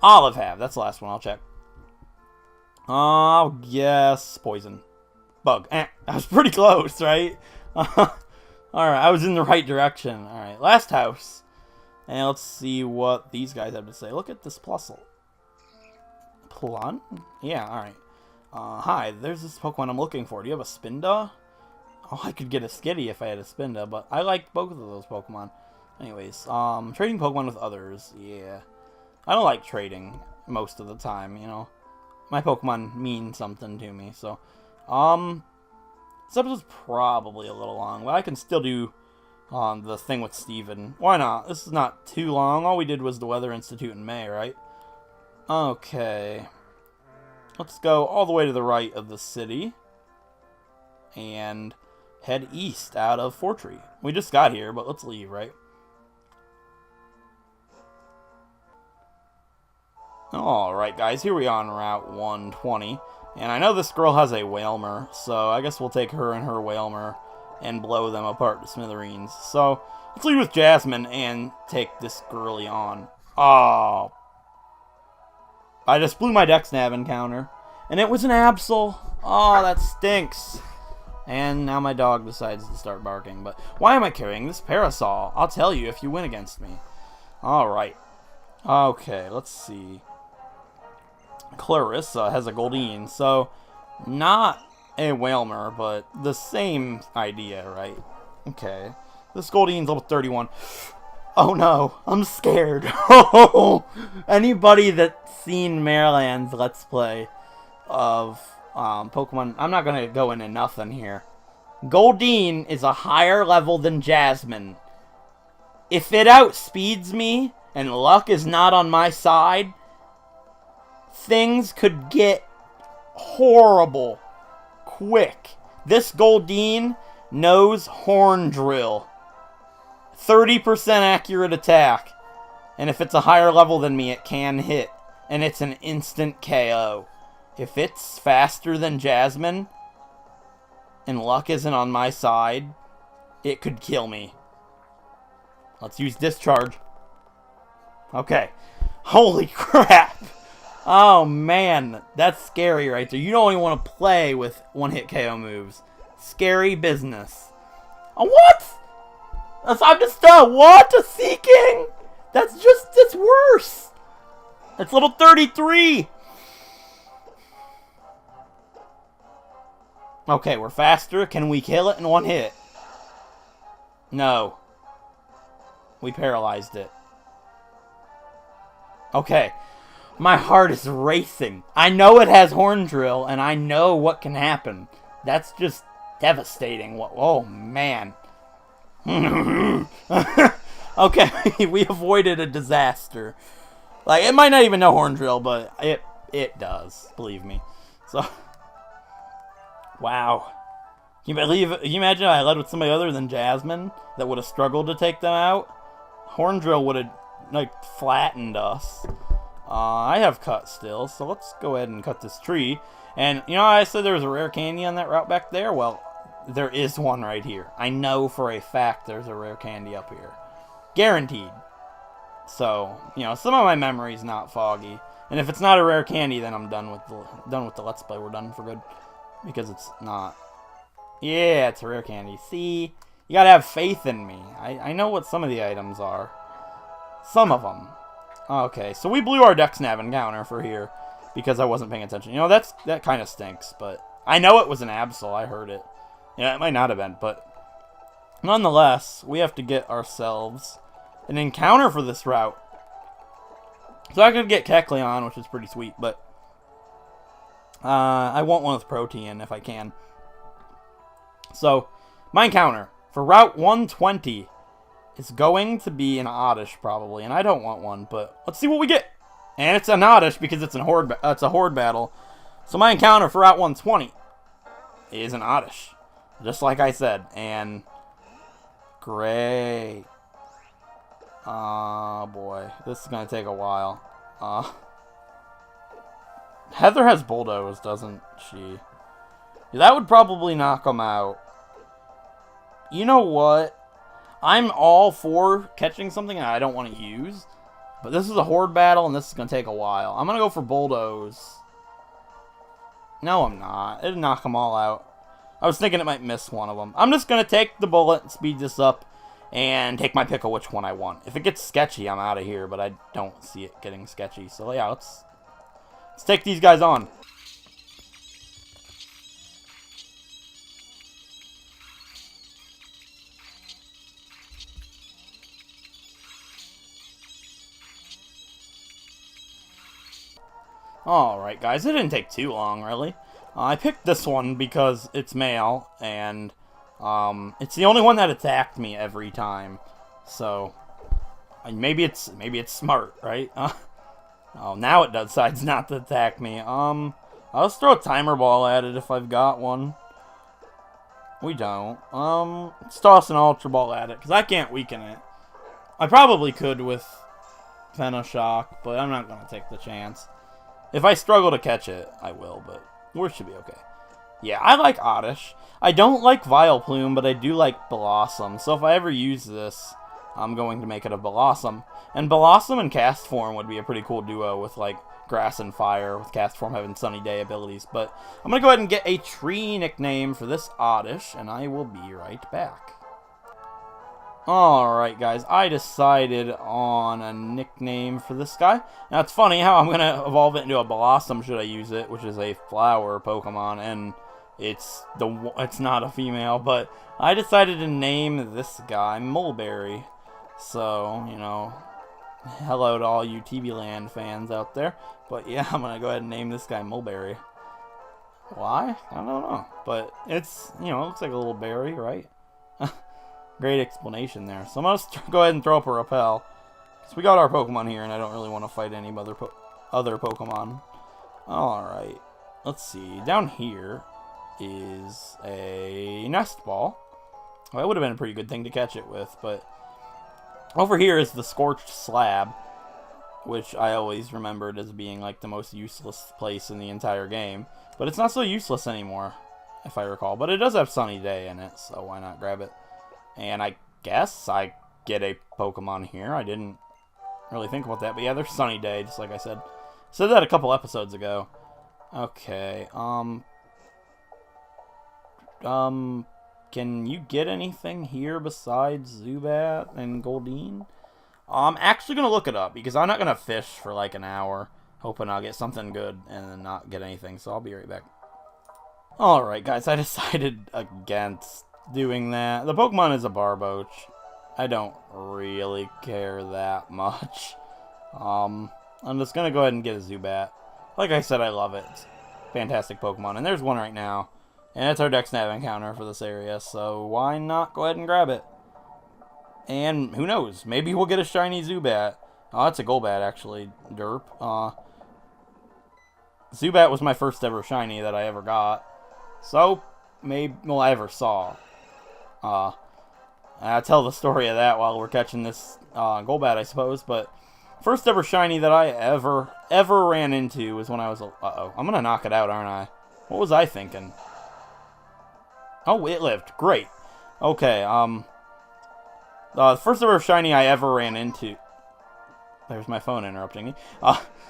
Olive have? That's the last one. I'll check. I'll guess poison. Bug. I was pretty close, right? Alright, I was in the right direction. Alright, last house. And let's see what these guys have to say. Look at this Plusle. Plun? Yeah, alright. Hi, there's this Pokemon I'm looking for. Do you have a Spinda? Oh, I could get a Skitty if I had a Spinda, but I like both of those Pokemon. Anyways, trading Pokemon with others. Yeah. I don't like trading most of the time, you know. My Pokemon mean something to me, so... this episode's probably a little long, but I can still do the thing with Steven. Why not? This is not too long. All we did was the Weather Institute in May, right? Okay. Let's go all the way to the right of the city. And head east out of Fortree. We just got here, but let's leave, right? Alright, guys. Here we are on Route 120. And I know this girl has a Wailmer, so I guess we'll take her and her Wailmer and blow them apart to smithereens. So, let's leave with Jasmine and take this girly on. Oh. I just blew my Dexnav encounter, and it was an Absol. Oh, that stinks. And now my dog decides to start barking. But why am I carrying this parasol? I'll tell you if you win against me. Alright. Okay, let's see. Clarissa has a Goldeen, so not a Wailmer, but the same idea, right? Okay. This Goldeen's level 31. Oh no, I'm scared. Anybody that's seen Maryland's Let's Play of Pokemon, I'm not going to go into nothing here. Goldeen is a higher level than Jasmine. If it outspeeds me, and luck is not on my side, things could get horrible quick. This Goldeen knows Horn Drill. 30% accurate attack. And if it's a higher level than me, it can hit. And it's an instant KO. If it's faster than Jasmine, and luck isn't on my side, it could kill me. Let's use Discharge. Okay. Holy crap! Oh man, that's scary right there. You don't even want to play with one-hit KO moves. Scary business. A what? I'm just what? A Seeking? That's worse. That's level 33. Okay, we're faster. Can we kill it in one hit? No. We paralyzed it. Okay. My heart is racing. I know it has Horn Drill, and I know what can happen. That's just devastating. Oh, man. Okay, we avoided a disaster. Like, it might not even know Horn Drill, but it does. Believe me. So, wow. Can you imagine I led with somebody other than Jasmine that would have struggled to take them out? Horn Drill would have, like, flattened us. I have cut still, so let's go ahead and cut this tree. And, you know, I said there was a rare candy on that route back there? Well, there is one right here. I know for a fact there's a rare candy up here. Guaranteed. So, you know, some of my memory's not foggy. And if it's not a rare candy, then I'm done with the Let's Play. We're done for good. Because it's not. Yeah, it's a rare candy. See? You gotta have faith in me. I know what some of the items are. Some of them. Okay, so we blew our Dex Nav encounter for here. Because I wasn't paying attention. You know, that kind of stinks. But I know it was an Absol. I heard it. Yeah, it might not have been. But nonetheless, we have to get ourselves an encounter for this route. So I could get Kecleon, which is pretty sweet. But I want one with Protean if I can. So, my encounter for Route 120 is going to be an Oddish, probably. And I don't want one, but let's see what we get. And it's an Oddish because it's a horde battle. So my encounter for Route 120 is an Oddish. Just like I said. And great. Oh, boy. This is going to take a while. Heather has Bulldoze, doesn't she? That would probably knock him out. You know what? I'm all for catching something I don't want to use. But this is a horde battle, and this is going to take a while. I'm going to go for Bulldoze. No, I'm not. It'd knock them all out. I was thinking it might miss one of them. I'm just going to take the bullet and speed this up. And take my pick of which one I want. If it gets sketchy, I'm out of here. But I don't see it getting sketchy. So yeah, let's take these guys on. Alright guys, it didn't take too long really. I picked this one because it's male, and it's the only one that attacked me every time. So, maybe it's smart, right? Oh, now it decides not to attack me. I'll just throw a timer ball at it if I've got one. We don't. Let's toss an Ultra Ball at it, because I can't weaken it. I probably could with Venoshock, but I'm not going to take the chance. If I struggle to catch it, I will, but we should be okay. Yeah, I like Oddish. I don't like Vileplume, but I do like Blossom. So if I ever use this, I'm going to make it a Blossom. And Blossom and Cast Form would be a pretty cool duo with, like, Grass and Fire, with Cast Form having Sunny Day abilities. But I'm going to go ahead and get a tree nickname for this Oddish, and I will be right back. Alright guys, I decided on a nickname for this guy. Now it's funny how I'm going to evolve it into a Blossom should I use it, which is a flower Pokemon, and it's not a female, but I decided to name this guy Mulberry. So, you know, hello to all you TV Land fans out there. But yeah, I'm going to go ahead and name this guy Mulberry. Why? I don't know. But it's, you know, it looks like a little berry, right? Great explanation there. So I'm going to go ahead and throw up a Repel. Because we got our Pokemon here, and I don't really want to fight any other Pokemon. Alright. Let's see. Down here is a Nest Ball. Well, that would have been a pretty good thing to catch it with, but over here is the Scorched Slab, which I always remembered as being like the most useless place in the entire game. But it's not so useless anymore, if I recall. But it does have Sunny Day in it, so why not grab it? And I guess I get a Pokemon here. I didn't really think about that, but yeah, there's Sunny Day, just like I said. Said that a couple episodes ago. Okay, can you get anything here besides Zubat and Goldeen? I'm actually going to look it up, because I'm not going to fish for like an hour, hoping I'll get something good and then not get anything, so I'll be right back. Alright guys, I decided against doing that. The Pokemon is a Barboach. I don't really care that much. I'm just going to go ahead and get a Zubat. Like I said, I love it. It's a fantastic Pokemon, and there's one right now. And it's our Dex Nav encounter for this area, so why not go ahead and grab it? And who knows, maybe we'll get a shiny Zubat. Oh, that's a Golbat, actually. Derp. Zubat was my first ever shiny that I ever got. So, maybe, well, I ever saw. I'll tell the story of that while we're catching this Golbat, I suppose. But first ever shiny that I ever ran into was when I was... Uh-oh, I'm going to knock it out, aren't I? What was I thinking? Oh, it lived. Great. Okay, the first ever shiny I ever ran into... There's my phone interrupting me.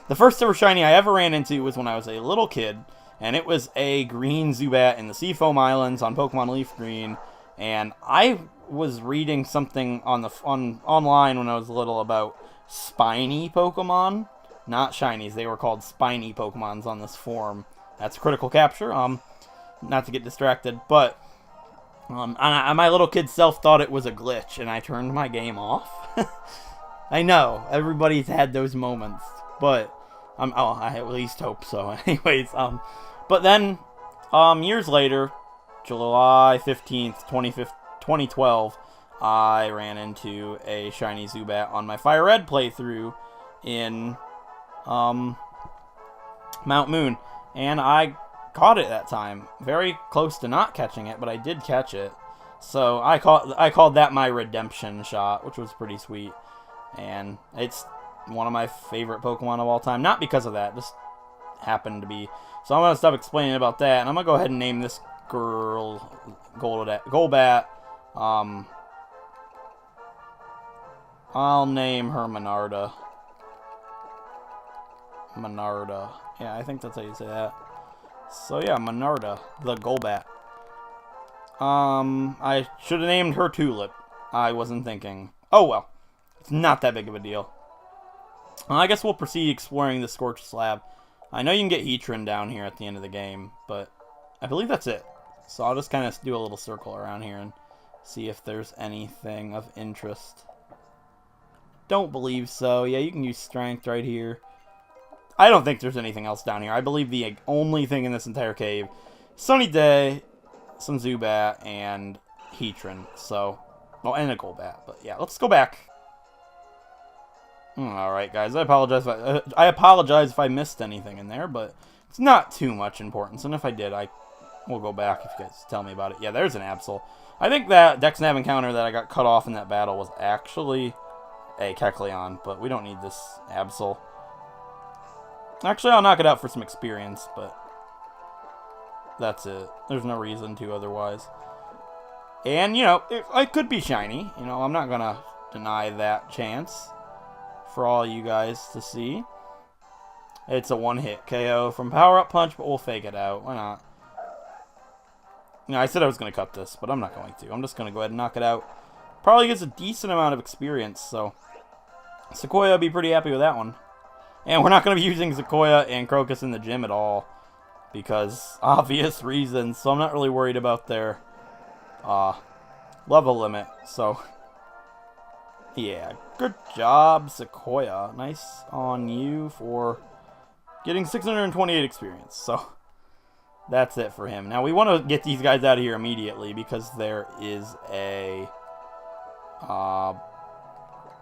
The first ever shiny I ever ran into was when I was a little kid, and it was a green Zubat in the Seafoam Islands on Pokemon Leaf Green. And I was reading something on online when I was little about spiny Pokemon, not shinies. They were called spiny Pokemons on this form. That's critical capture. Not to get distracted, but my little kid self thought it was a glitch, and I turned my game off. I know everybody's had those moments, but I at least hope so. Anyways, but then years later, July 15th, 2012, I ran into a shiny Zubat on my Fire Red playthrough in Mount Moon, and I caught it that time. Very close to not catching it, but I did catch it. So I called that my redemption shot, which was pretty sweet. And it's one of my favorite Pokemon of all time. Not because of that, just happened to be. So I'm going to stop explaining about that, and I'm going to go ahead and name this girl Golbat. I'll name her Monarda. Monarda. Yeah, I think that's how you say that. So yeah, Monarda, the Golbat. I should have named her Tulip. I wasn't thinking. Oh well. It's not that big of a deal. I guess we'll proceed exploring the Scorched Slab. I know you can get Heatran down here at the end of the game, but I believe that's it. So I'll just kind of do a little circle around here and see if there's anything of interest. Don't believe so. Yeah, you can use Strength right here. I don't think there's anything else down here. I believe the only thing in this entire cave, sunny day, some Zubat, and Heatran. So, well, and a Golbat. But yeah, let's go back. Alright, guys, I apologize if I missed anything in there, but it's not too much importance, and if I did, I will go back if you guys tell me about it. Yeah, there's an Absol. I think that Dexnav encounter that I got cut off in that battle was actually a Kecleon, but we don't need this Absol. Actually, I'll knock it out for some experience, but that's it. There's no reason to otherwise. And, you know, I could be shiny. You know, I'm not going to deny that chance for all you guys to see. It's a one-hit KO from Power Up Punch, but we'll fake it out. Why not? You know, I said I was going to cut this, but I'm not going to. I'm just going to go ahead and knock it out. Probably gets a decent amount of experience, so Sequoia will be pretty happy with that one. And we're not going to be using Sequoia and Crocus in the gym at all, because obvious reasons, so I'm not really worried about their level limit, so yeah, good job, Sequoia. Nice on you for getting 628 experience. So that's it for him. Now we want to get these guys out of here immediately because there is a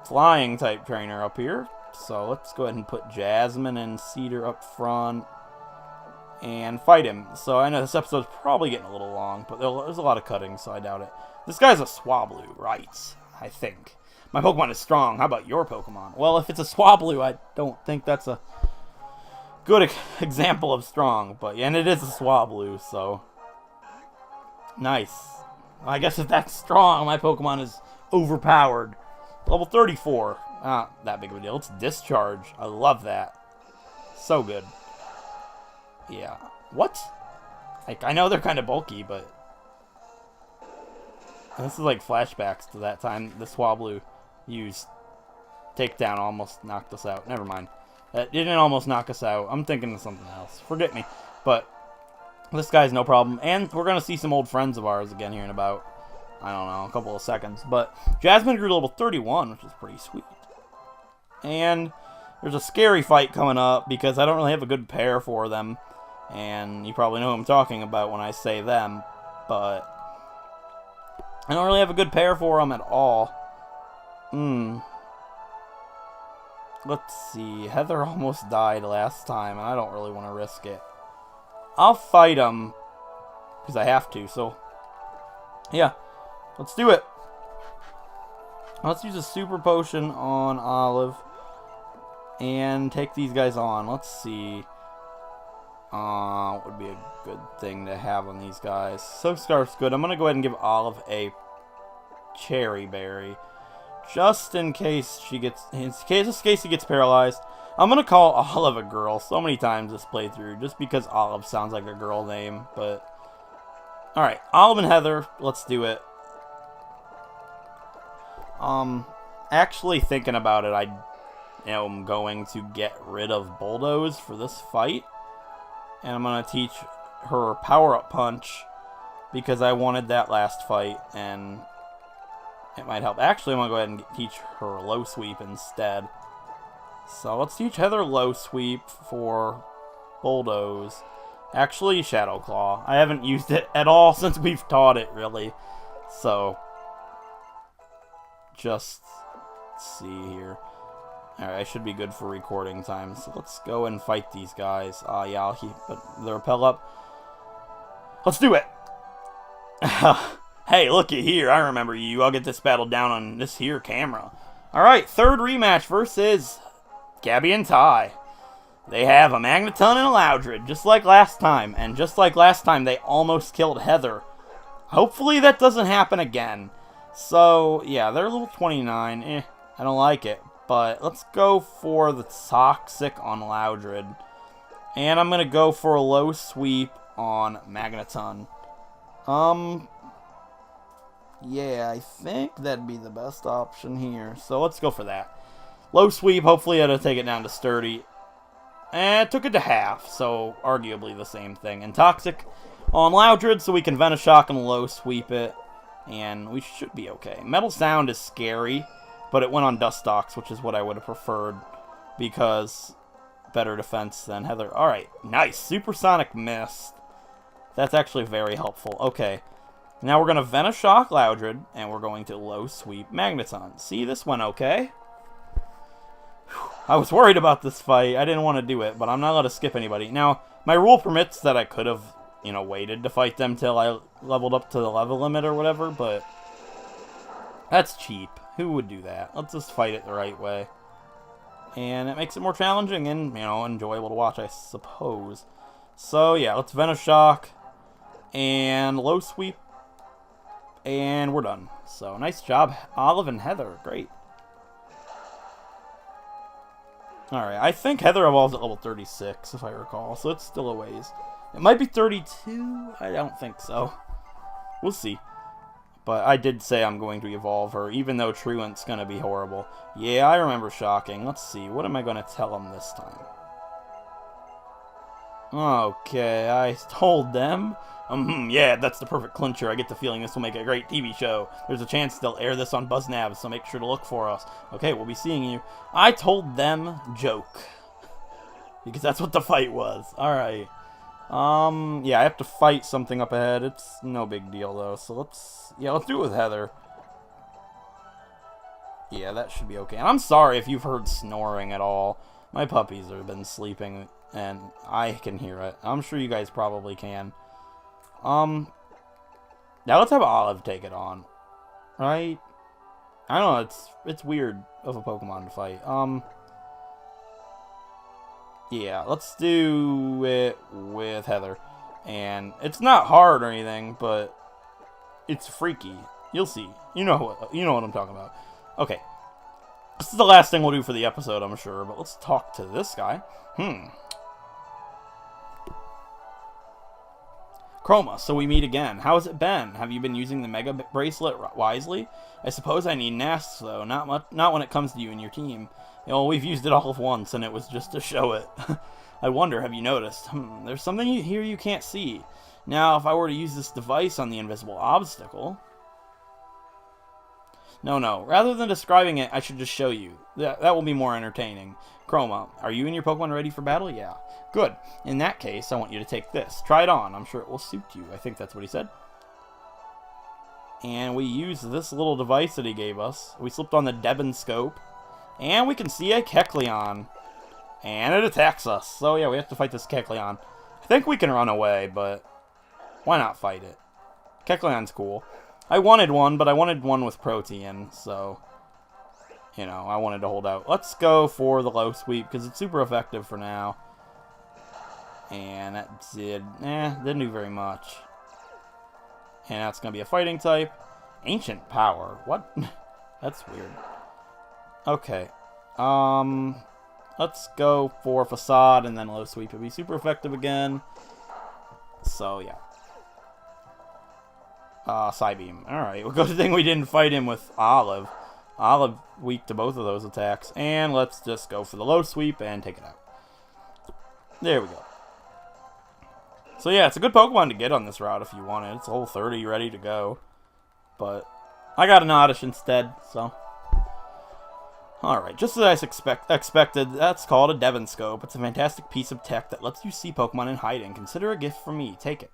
flying type trainer up here. So let's go ahead and put Jasmine and Cedar up front and fight him. So I know this episode's probably getting a little long, but there's a lot of cutting, so I doubt it. This guy's a Swablu, right? I think. My Pokemon is strong. How about your Pokemon? Well, if it's a Swablu, I don't think that's a good example of strong. But yeah, and it is a Swablu, so nice. I guess if that's strong, my Pokemon is overpowered. Level 34. Not that big of a deal. It's Discharge. I love that. So good. Yeah. What? Like, I know they're kind of bulky, but this is like flashbacks to that time the Swablu used Takedown almost knocked us out. Never mind. That didn't almost knock us out. I'm thinking of something else. Forget me. But this guy's no problem. And we're going to see some old friends of ours again here in about, I don't know, a couple of seconds. But Jasmine grew to level 31, which is pretty sweet. And there's a scary fight coming up because I don't really have a good pair for them. And you probably know who I'm talking about when I say them. But I don't really have a good pair for them at all. Let's see. Heather almost died last time, and I don't really want to risk it. I'll fight him because I have to. So, yeah. Let's do it. Let's use a super potion on Olive and take these guys on. Let's see. What would be a good thing to have on these guys? Soak Scarf's good. I'm going to go ahead and give Olive a Cherry Berry. just in case he gets paralyzed. I'm gonna call Olive a girl so many times this playthrough, just because Olive sounds like a girl name. But all right, Olive and Heather, let's do it. Actually thinking about it, I am going to get rid of Bulldoze for this fight, and I'm gonna teach her power-up punch because I wanted that last fight, and it might help. Actually, I'm gonna go ahead and teach her low sweep instead. So let's teach Heather low sweep for Bulldoze. Actually, Shadow Claw. I haven't used it at all since we've taught it, really. So just see here. Alright, I should be good for recording time. So let's go and fight these guys. Yeah, I'll keep the repel up. Let's do it! Hey, looky here. I remember you. I'll get this battle down on this here camera. Alright, third rematch versus Gabby and Ty. They have a Magneton and a Loudred, just like last time. And just like last time, they almost killed Heather. Hopefully that doesn't happen again. So, yeah, they're level 29. I don't like it. But let's go for the Toxic on Loudred. And I'm going to go for a low sweep on Magneton. Yeah, I think that'd be the best option here. So let's go for that. Low sweep, hopefully it'll take it down to sturdy. And it took it to half, so arguably the same thing. And Toxic on Loudred, so we can Venoshock and low sweep it. And we should be okay. Metal Sound is scary, but it went on Dustox, which is what I would have preferred, because better defense than Heather. Alright, nice. Supersonic Mist. That's actually very helpful. Okay. Now we're going to Venoshock Loudred, and we're going to low sweep Magneton. See, this went okay. I was worried about this fight. I didn't want to do it, but I'm not allowed to skip anybody. Now, my rule permits that I could have, waited to fight them till I leveled up to the level limit or whatever, but that's cheap. Who would do that? Let's just fight it the right way. And it makes it more challenging and, enjoyable to watch, I suppose. So, yeah, let's Venoshock and low sweep, and we're done. So, nice job, Olive and Heather. Great. Alright, I think Heather evolves at level 36, if I recall, so it's still a ways. It might be 32? I don't think so. We'll see. But I did say I'm going to evolve her, even though Truant's going to be horrible. Yeah, I remember Shocking. Let's see, what am I going to tell him this time? Okay, I told them. Yeah, that's the perfect clincher. I get the feeling this will make a great TV show. There's a chance they'll air this on BuzzNav, so make sure to look for us. Okay, we'll be seeing you. I told them joke. Because that's what the fight was. Alright. Yeah, I have to fight something up ahead. It's no big deal, though. So let's do it with Heather. Yeah, that should be okay. And I'm sorry if you've heard snoring at all. My puppies have been sleeping, and I can hear it. I'm sure you guys probably can. Now let's have Olive take it on. Right? I don't know, it's weird of a Pokemon to fight. Yeah, let's do it with Heather. And it's not hard or anything, but it's freaky. You'll see. You know what I'm talking about. Okay. This is the last thing we'll do for the episode, I'm sure, but let's talk to this guy. Chroma, so we meet again. How has it been? Have you been using the Mega Bracelet wisely? I suppose I need nests, though. Not when it comes to you and your team. We've used it all once, and it was just to show it. I wonder, have you noticed? There's something here you can't see. Now, if I were to use this device on the invisible obstacle... No. Rather than describing it, I should just show you. That will be more entertaining. Chroma, are you and your Pokemon ready for battle? Yeah. Good. In that case, I want you to take this. Try it on. I'm sure it will suit you. I think that's what he said. And we use this little device that he gave us. We slipped on the Debon scope. And we can see a Kecleon. And it attacks us. So yeah, we have to fight this Kecleon. I think we can run away, but why not fight it? Kecleon's cool. I wanted one, but I wanted one with Protean, so, I wanted to hold out. Let's go for the low sweep, because it's super effective for now. And that didn't do very much. And that's going to be a fighting type. Ancient Power. What? That's weird. Okay. Let's go for Facade and then Low Sweep. It'll be super effective again. So, yeah. Psybeam. Alright, well, good thing we didn't fight him with Olive. Olive weak to both of those attacks. And let's just go for the Low Sweep and take it out. There we go. So yeah, it's a good Pokemon to get on this route if you want it. It's a whole 30 ready to go. But I got an Oddish instead, so. Alright, just as I expected, that's called a Devinscope. It's a fantastic piece of tech that lets you see Pokemon in hiding. Consider a gift from me. Take it.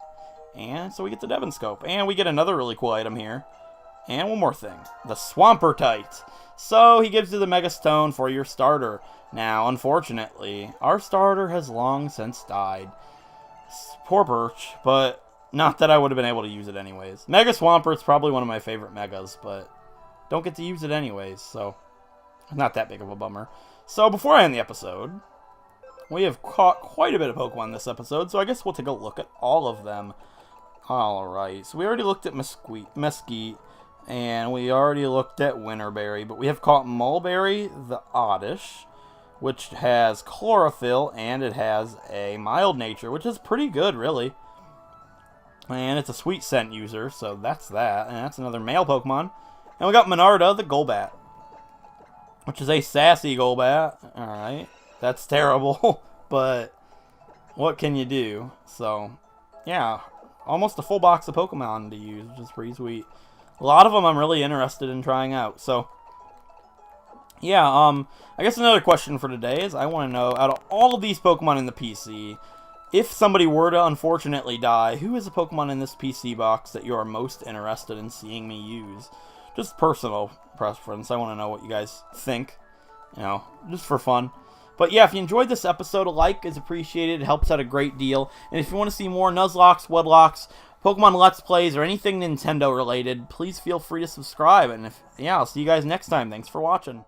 And so we get the Devinscope. And we get another really cool item here. And one more thing. The Swampertite. So he gives you the Mega Stone for your starter. Now, unfortunately, our starter has long since died. Poor Birch, but not that I would have been able to use it anyways. Mega Swampert's probably one of my favorite Megas, but don't get to use it anyways, so not that big of a bummer. So before I end the episode, we have caught quite a bit of Pokemon this episode, so I guess we'll take a look at all of them. Alright, so we already looked at Mesquite, and we already looked at Winterberry, but we have caught Mulberry, the Oddish, which has Chlorophyll, and it has a mild nature, which is pretty good, really. And it's a sweet scent user, so that's that. And that's another male Pokemon. And we got Monarda, the Golbat, which is a sassy Golbat. Alright, that's terrible, but what can you do? So, yeah, almost a full box of Pokemon to use, which is pretty sweet. A lot of them I'm really interested in trying out, so yeah, I guess another question for today is I want to know, out of all of these Pokemon in the PC, if somebody were to unfortunately die, who is a Pokemon in this PC box that you are most interested in seeing me use? Just personal preference. I want to know what you guys think, you know, just for fun. But yeah, if you enjoyed this episode, a like is appreciated. It helps out a great deal. And if you want to see more Nuzlocks, Wedlocks, Pokemon Let's Plays, or anything Nintendo related, please feel free to subscribe. And yeah, I'll see you guys next time. Thanks for watching.